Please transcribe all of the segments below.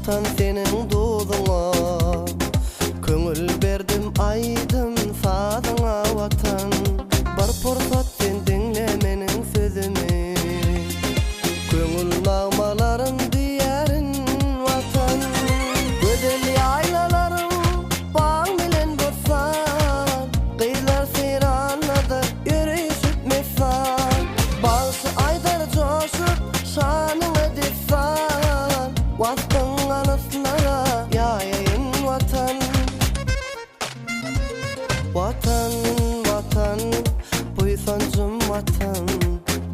Vatan senin duzuna, köngül berdim aydım sadına vatan. Bar pursat sen dinle menin sözümü, köngül nağmalarım diyerin vatan. Gözel yaylalarım bağ bilen bozsan, kıyılar seyranlarda yürüyüşüp mesan. Bağısı aydar coşup şanına defan, vatan anaslara yayayın vatan. Vatan, vatan, buysancım vatan,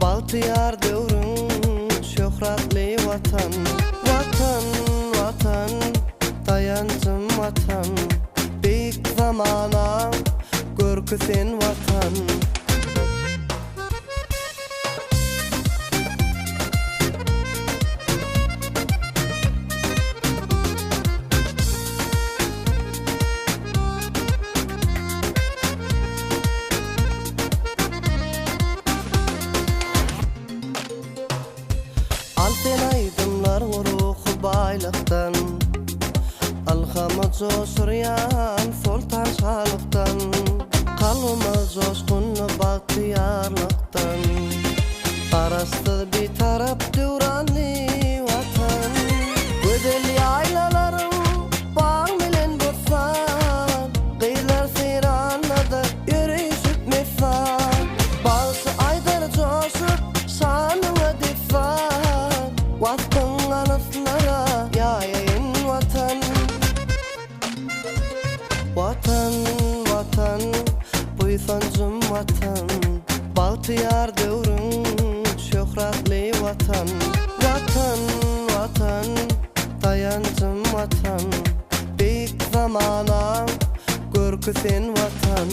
Baltıyar dövrün şöhratli vatan. Vatan, vatan, dayancım vatan, büyük zamana görkü sen vatan. Alten aydınlar ruhu baylıktan, alhama coşuryan sultan şalıktan, kalmaz coşkunlu bahtiyarlıktan. Arası bir taraf duranlı vatan. Gözel yaylalarım bağ bilen bozsan, kıyılar seyranlarda yürüyüşüp mesan. Bağısı aydar coşup şanına defan, vatan anaslara yayayın vatan. Vatan, vatan, buysancım vatan, Baltıyar dövrün şöhratli vatan. Vatan, vatan, dayancım vatan, büyük zamana görkü sen vatan.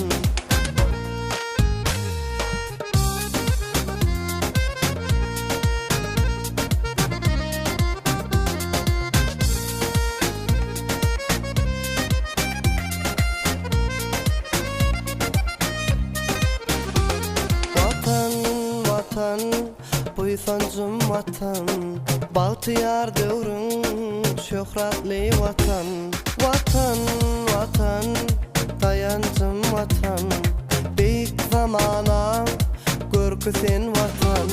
Vatan, buysancım vatan, Baltıyar dövrün şöhratli vatan. Vatan, vatan, dayancım vatan, büyük zamana görkü sen vatan.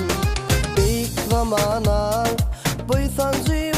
Büyük zamana buysancım